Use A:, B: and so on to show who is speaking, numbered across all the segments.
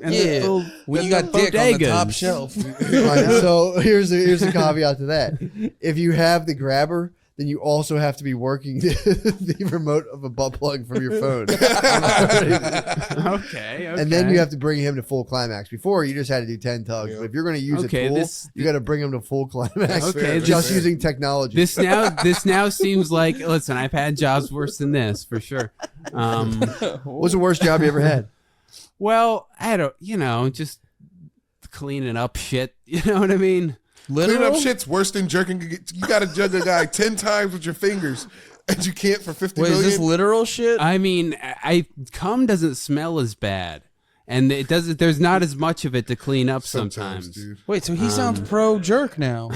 A: And
B: when you got dick on the top shelf.
C: So here's the caveat to that. If you have the grabber, then you also have to be working the remote of a butt plug from your phone.
A: Okay.
C: And then you have to bring him to full climax. Before, you just had to do 10 tugs. But if you're going to use a tool, you got to bring him to full climax.
A: Okay,
C: just using technology.
A: This now seems like, listen, I've had jobs worse than this for sure.
C: What's the worst job you ever had?
A: Well, I had just cleaning up shit. You know what I mean?
D: Cleaning up shit's worse than jerking. You got to jug a guy 10 times with your fingers, and you can't for 50 million.
B: Is this literal shit?
A: I mean, cum doesn't smell as bad, and it doesn't. There's not as much of it to clean up sometimes.
D: Dude.
B: Wait, so he sounds pro jerk now.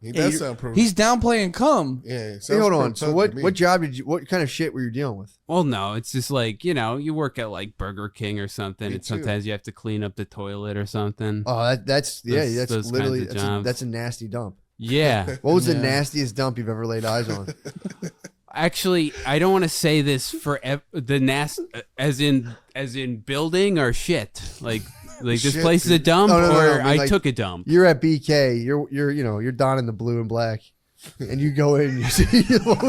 D: He does sound pro.
B: He's downplaying cum.
D: Yeah.
C: Hey, hold on. So what job what kind of shit were you dealing with?
A: Well, no, it's just like, you work at like Burger King or something, and sometimes you have to clean up the toilet or something.
C: Oh, that's
A: those
C: literally
A: kinds of
C: that's a nasty dump.
A: Yeah.
C: What was the nastiest dump you've ever laid eyes on?
A: Actually, I don't want to say this for as in building or shit. Like this
D: Shit,
A: place is a dump,
C: No,
A: or
C: I mean,
A: I took a dump.
C: You're at BK. You're donning the blue and black, and you go in and you see what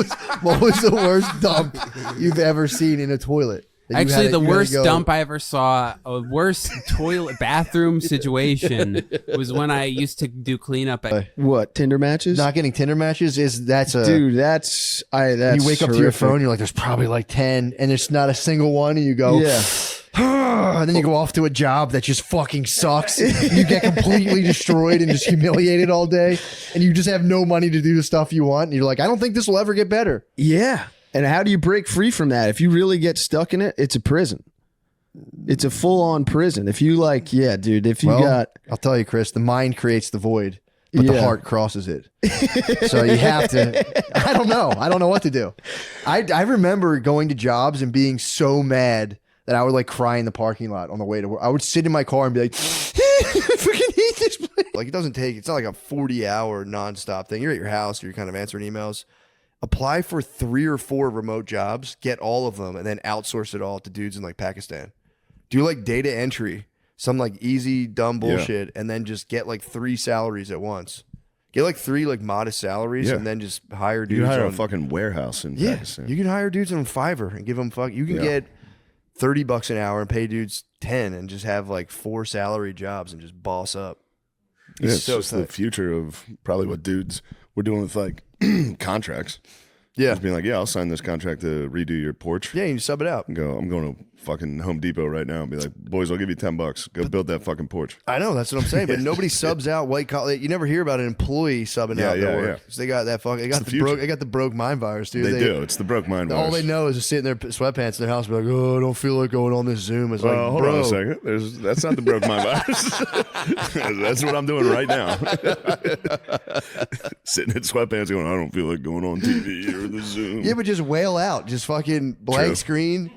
C: was the worst dump you've ever seen in a toilet?
A: Actually, the worst dump I ever saw, a worst bathroom situation was when I used to do cleanup at
E: What, Tinder matches?
C: Not getting Tinder matches that's a
E: Dude, that's
C: you wake up to your phone, you're like, there's probably like 10, and there's not a single one, and you go,
E: yeah.
C: and then you go off to a job that just fucking sucks. You get completely destroyed and just humiliated all day, and you just have no money to do the stuff you want. And you're like, I don't think this will ever get better.
E: Yeah. And how do you break free from that? If you really get stuck in it, it's a prison. It's a full-on prison. If you
C: I'll tell you, Chris, the mind creates the void, but the heart crosses it. So you have to, I don't know what to do. I remember going to jobs and being so mad that I would like cry in the parking lot on the way to work. I would sit in my car and be like, I freaking hate this place. Like it's not like a 40-hour nonstop thing. You're at your house, you're kind of answering emails. Apply for 3 or 4 remote jobs, get all of them, and then outsource it all to dudes in like Pakistan. Do like data entry, some like easy, dumb bullshit, and then just get like 3 salaries at once. Get like 3 like modest salaries, and then just hire dudes.
F: You can hire a fucking warehouse in Pakistan.
C: You can hire dudes on Fiverr and give them You can get $30 an hour and pay dudes 10 and just have like 4 salary jobs and just boss up.
F: It's just the future of probably what dudes were doing with like contracts.
C: Yeah.
F: Just being like, I'll sign this contract to redo your porch.
C: Yeah, you sub it out.
F: And go, I'm going to fucking Home Depot right now and be like, boys, I'll give you $10. Go build that fucking porch.
C: I know, that's what I'm saying. But nobody subs out white collar. You never hear about an employee subbing out their work. So they got that fucking. They got the broke mind virus, dude.
F: They do. It's the broke mind virus.
C: All they know is to sit in their sweatpants in their house and be like, oh, I don't feel like going on this Zoom. It's like,
F: hold on a second. That's not the broke mind virus. That's what I'm doing right now. Sitting in sweatpants going, I don't feel like going on TV or the Zoom.
C: Yeah, but just wail out. Just fucking blank screen.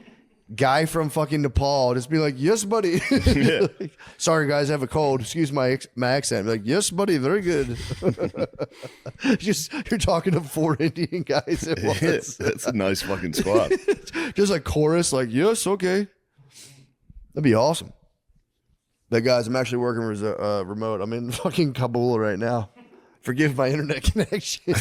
C: Guy from fucking Nepal just be like, yes, buddy. Like, sorry, guys, I have a cold. Excuse my accent. Be like, yes, buddy, very good. You're talking to 4 Indian guys at once.
F: That's a nice fucking squad.
C: Just like chorus, like, yes, okay. That'd be awesome. But guys, I'm actually working remote. I'm in fucking Kabul right now. Forgive my internet connection.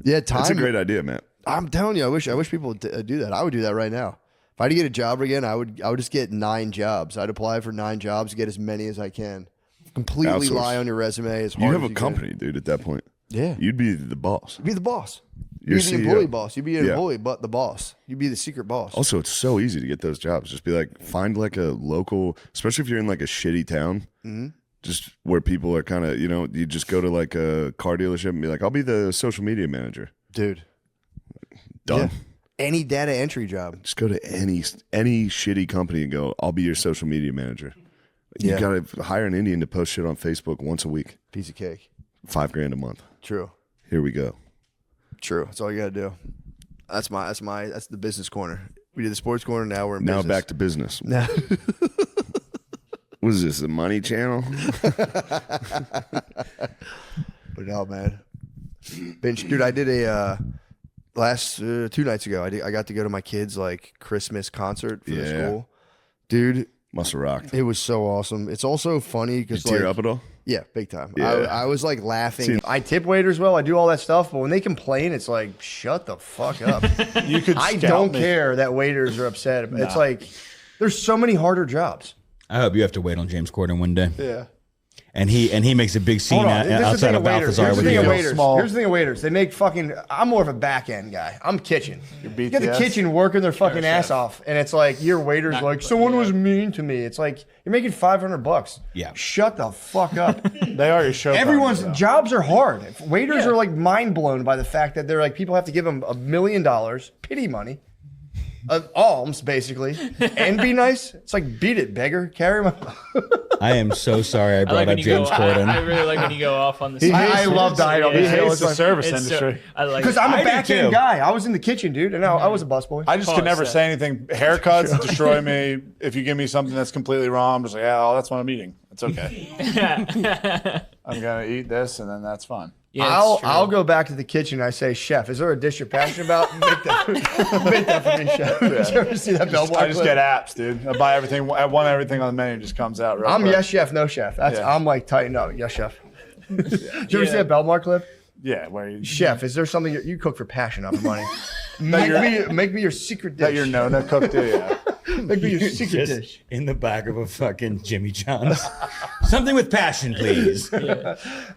C: Yeah, time.
F: That's a great idea, man.
C: I'm telling you, I wish people would do that. I would do that right now. If I had to get a job again, I would just get 9 jobs. I'd apply for 9 jobs, get as many as I can. Completely lie on your resume as hard
F: You
C: as
F: have a company, dude, at that point.
C: Yeah.
F: You'd be the boss.
C: You'd be the boss.
F: You're
C: You'd be the employee boss. You'd be an employee, but the boss. You'd be the secret boss.
F: Also, it's so easy to get those jobs. Just be like, find like a local, especially if you're in like a shitty town, just where people are kind of, you just go to like a car dealership and be like, I'll be the social media manager.
C: Dude.
F: Done.
C: Yeah. Any data entry job.
F: Just go to any shitty company and go, I'll be your social media manager. You got to hire an Indian to post shit on Facebook once a week.
C: Piece of cake.
F: $5,000 a month.
C: True.
F: Here we go.
C: True. That's all you got to do. That's the business corner. We did the sports corner. Now we're in business.
F: Now back to business.
C: Now.
F: What is this, the Money Channel?
C: But no, man. Dude, I did a last 2 nights ago. I got to go to my kids' like Christmas concert for the school. Dude,
F: Must have rocked.
C: it was so awesome. It's also funny because
F: Tear up at all?
C: yeah, big time.
F: Yeah.
C: I was like laughing. I tip waiters well. I do all that stuff, but when they complain, it's like, shut the fuck up.
G: You could.
C: I
G: scout
C: don't
G: me.
C: care that waiters are upset. It's like there's so many harder jobs.
H: I hope you have to wait on James Corden one day.
C: Yeah.
H: And he makes a big scene
C: Hold on. This is the
H: outside
C: thing
H: of
C: of waiters.
H: Balthazar
C: Here's the
H: with
C: thing of
H: you.
C: waiters.
G: Small.
C: Here's the thing of waiters. They make fucking. I'm more of a back end guy. I'm kitchen. You get the
G: BTS?
C: kitchen working their fucking ass off, and it's like your waiters like someone was mean to me. It's like you're making $500.
H: Yeah.
C: Shut the fuck up.
G: They are your show.
C: Everyone's
G: though.
C: jobs are hard. Waiters are like mind blown by the fact that they're like people have to give them $1 million pity money. Alms basically, and be nice. It's like beat it, beggar. Carry my.
H: I am so sorry I
I: I
H: brought
I: like
H: up
I: when you go.
H: James Corden.
I: I really like when you go off on the.
C: I love dying on
G: He
C: this hill.
G: hates
C: It's
G: the
C: like-
G: service
I: It's so-
G: industry.
I: I like
C: Because I'm
H: I
C: a
H: do
C: back end
H: too.
C: guy. I was in the kitchen, dude, and I was a busboy.
G: I just can never
I: Pause
G: say anything. Haircuts destroy me. If you give me something that's completely wrong, I'm just like, yeah, that's what I'm eating. It's okay. I'm gonna eat this, and then that's fine.
I: Yeah, it's true.
C: I'll go back to the kitchen. I say, chef, is there a dish you're passionate about? Make that for me, chef. Did you ever see that bellboy
G: I just
C: clip?
G: get apps, dude. I buy everything. I want everything on the menu. Just comes out. Real
C: I'm
G: quick.
C: yes chef, no chef. That's
G: Yeah.
C: I'm like tighten up, yes chef. Did you ever see that Belmar clip?
G: Yeah, where you,
C: Chef, is there something you cook for passion, not for money? make me your secret dish.
G: that you're known to cook to. Yeah.
C: Make me your secret
H: Just
C: dish.
H: in the back of a fucking Jimmy John's. Something with passion, please.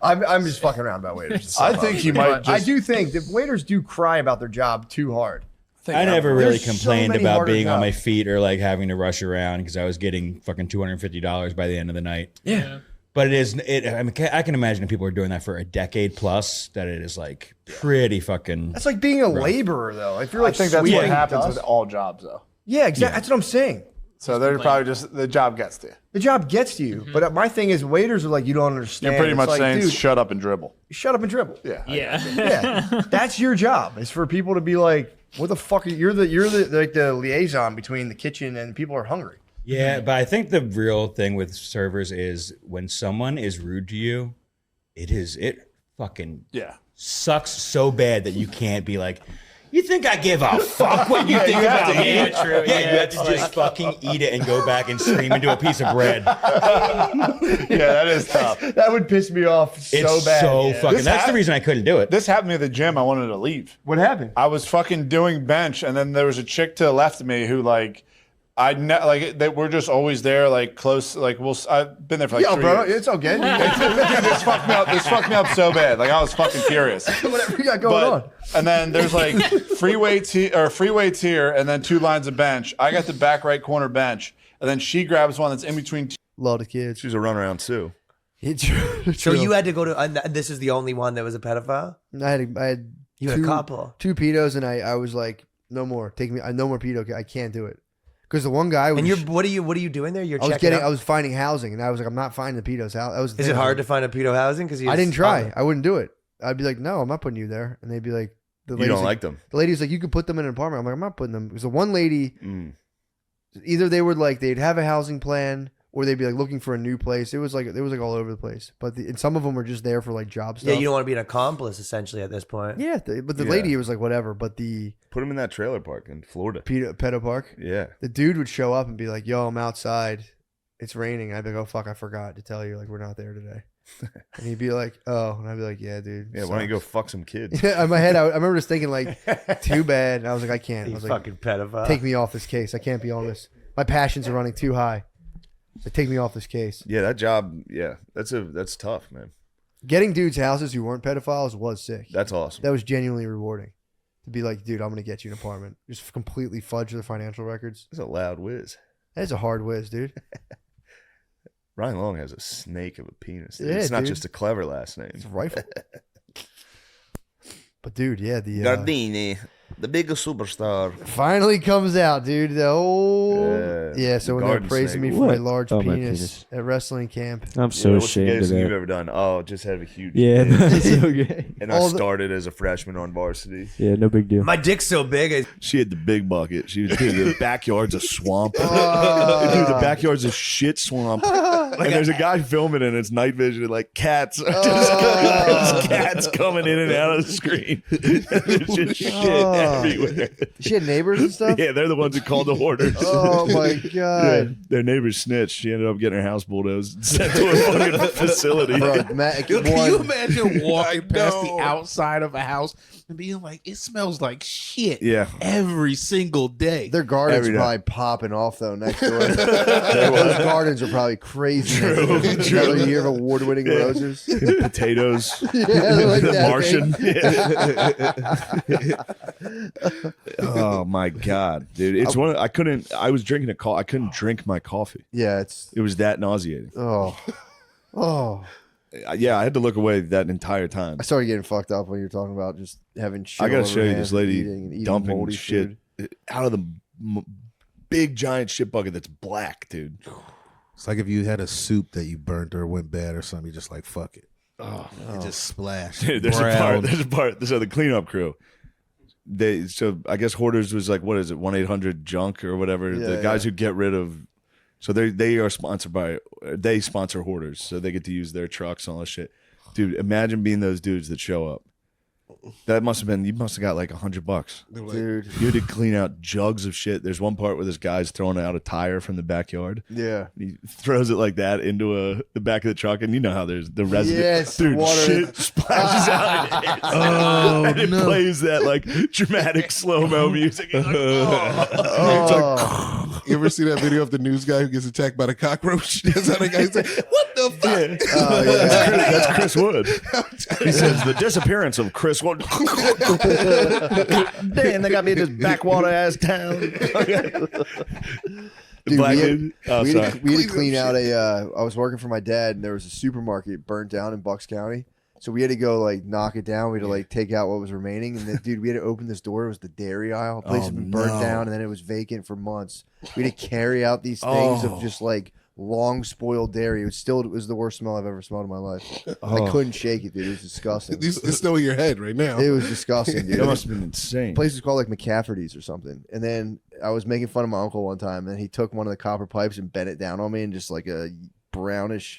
C: I'm just fucking around about waiters. It's so
G: I think
C: funny.
G: he might
C: But I
G: just-
C: do think that waiters do cry about their job too hard.
H: I never really
C: There's so
H: complained
C: many
H: about
C: harder
H: being on my
C: jobs.
H: feet or like having to rush around because I was getting fucking $250 by the end of the night.
I: Yeah.
H: But I mean, I can imagine if people are doing that for a decade plus, that it is like pretty fucking.
C: That's like being a laborer, though. If you're like
G: I think that's what
C: sweeping
G: happens
C: dust-
G: with all jobs, though.
C: Yeah, exactly. That's what I'm saying.
G: So they're probably just the job gets to you.
C: The job gets to you, but my thing is, waiters are like, you don't understand.
G: You're pretty
C: It's
G: much
C: like,
G: saying,
C: dude,
G: shut up and dribble.
C: shut up and dribble.
G: Yeah.
I: Yeah.
C: Yeah, that's your job. It's for people to be like, what the fuck? You're the like the liaison between the kitchen and people are hungry.
H: Yeah, but I think the real thing with servers is when someone is rude to you, it fucking
G: Yeah.
H: sucks so bad that you can't be like, you think I give a fuck what you think about me?
I: Yeah, true.
H: Yeah,
I: Yeah,
H: you have to just fucking eat it and go back and scream into a piece of bread.
G: Yeah, that is tough.
C: That would piss me off so
H: It's
C: bad.
H: so fucking.
G: This
H: That's the
G: hap-
H: reason I couldn't do it.
G: This happened to me at the gym. I wanted to leave.
C: What happened?
G: I was fucking doing bench, and then there was a chick to the left of me who like. They we're just always there, like close. Like I've been there for like
C: Yo,
G: 3
C: bro,
G: years.
C: it's okay.
G: This fucked me up. This fucked me up so bad. Like I was fucking furious.
C: Whatever you got going on.
G: And then there's like free weights here, and then 2 lines of bench. I got the back right corner bench, and then she grabs one that's in between.
C: Love the kids.
F: She's a runaround Sue.
C: It's
J: So you had to go to, and this is the only one that was a pedophile?
C: I had
J: You had a couple.
C: 2 pedos, and I was like, no more. Take me. No more pedo. I can't do it. Because the one guy was.
J: And you're what are you doing there? You're
C: I was
J: checking
C: getting.
J: out?
C: I was finding housing, and I was like, I'm not finding the pedos out. That was. The
J: Is
C: thing.
J: it hard to find a pedo housing? Because
C: I didn't try. I wouldn't do it. I'd be like, no, I'm not putting you there, and they'd be like, the
F: You
C: lady's
F: don't like them.
C: The lady's like, you could put them in an apartment. I'm like, I'm not putting them. Because the one lady,
F: Mm.
C: either they were like they'd have a housing plan, or they'd be like looking for a new place. It was like all over the place. But and some of them were just there for like job stuff.
J: Yeah, you don't want to be an accomplice essentially at this point.
C: Yeah, but the
F: Yeah.
C: lady was like whatever. But the
F: Put him in that trailer park in Florida.
C: pedo park,
F: Yeah.
C: the dude would show up and be like, "Yo, I'm outside. It's raining." I'd be like, "Oh fuck, I forgot to tell you. Like we're not there today." And he'd be like, "Oh," and I'd be like, "Yeah, dude."
F: Yeah. Why don't you go fuck some kids?
C: Yeah, in my head, I remember just thinking like, "Too bad." And I was like, "I can't." I
J: You
C: was like,
J: fucking pedophile.
C: "Take me off this case. I can't be on this. My passions are running too high. So take me off this case."
F: Yeah, that job. Yeah, that's tough, man.
C: Getting dudes' houses who weren't pedophiles was sick.
F: That's awesome.
C: That was genuinely rewarding. To be like, dude, I'm gonna get you an apartment. Just completely fudge their financial records.
F: That's a loud whiz.
C: That's a hard whiz, dude.
F: Ryan Long has a snake of a penis. Dude.
C: Yeah,
F: it's not
C: dude.
F: just a clever last name.
C: It's a rifle. But dude, yeah, the
F: Gardini, the biggest superstar.
C: finally comes out, dude. The old
F: Yeah,
C: So
F: the
C: when they're
F: garden
C: praising
F: snake.
C: me for my
K: What?
C: large
K: Oh, my
C: penis
K: penis.
C: at wrestling camp.
K: I'm so
F: What's the
K: ashamed of
F: gayest thing you've
K: that.
F: ever done? Oh, just have a huge.
K: Yeah,
F: dick.
K: that's so gay.
F: And I
C: All the-
F: started as a freshman on varsity.
K: Yeah, no big deal.
J: My dick's so big.
F: She had the big bucket. She was dude, the backyard's a swamp. Dude, the backyard's a shit swamp. and there's a guy filming it, and it's night vision, and like cats are just cats coming in and out of the screen. There's just shit everywhere.
C: She had neighbors and stuff?
F: Yeah, they're the ones who called the hoarders.
C: Oh my God.
F: Yeah, their neighbors snitched. She ended up getting her house bulldozed and sent to a fucking facility.
C: Bro,
K: Can you imagine walking past the outside of a house and being like, it smells like shit every single day?
C: Their gardens are probably popping off though next door. Those gardens are probably crazy.
F: True.
C: Another year of award-winning roses.
F: And potatoes.
C: Like
F: The
C: Martian.
F: Oh my God, dude. It's I was drinking I couldn't drink my coffee.
C: Yeah,
F: it was that nauseating.
C: Oh.
F: Yeah, I had to look away that entire time.
C: I started getting fucked up when you were talking about just having shit.
F: I gotta
C: all
F: show
C: over
F: you
C: my
F: this
C: hands and
F: lady
C: eating
F: dumping
C: moldy
F: shit
C: food.
F: out of the big giant shit bucket that's black, dude.
K: It's like if you had a soup that you burnt or went bad or something, you're just like, fuck it. It just splashed.
F: There's a part. So the cleanup crew. So I guess Hoarders was like, what is it, 1-800-JUNK or whatever.
C: Yeah,
F: the guys who get rid of. So they are sponsored by. They sponsor Hoarders, so they get to use their trucks and all this shit. Dude, imagine being those dudes that show up. That must have been. You must have got like $100,
C: dude.
F: You had to clean out jugs of shit. There's one part where this guy's throwing out a tire from the backyard.
C: Yeah,
F: he throws it like that into the back of the truck, and you know how there's the residue.
C: Yes,
F: dude,
C: water.
F: shit splashes out. And it plays that like dramatic slow mo music. It's like,
D: It's like, you ever see that video of the news guy who gets attacked by the cockroach? That's how the guy's like, what the fuck?
F: That's Chris Wood. He says the disappearance of Chris Wood. Damn, they got me in this backwater ass town.
C: Dude, we had
F: sorry.
C: to clean out I was working for my dad, and there was a supermarket burnt down in Bucks County. So we had to go like knock it down. We had to like take out what was remaining, and then, dude, we had to open this door. It was the dairy aisle. The place had been burnt down, and then it was vacant for months. We had to carry out these things of just like long spoiled dairy. It was the worst smell I've ever smelled in my life. I couldn't shake it, dude. It was disgusting.
D: It's still in your head right now.
C: It was disgusting, dude.
F: That must have been insane.
C: The place was called like McCafferty's or something. And then I was making fun of my uncle one time, and he took one of the copper pipes and bent it down on me, and just like a brownish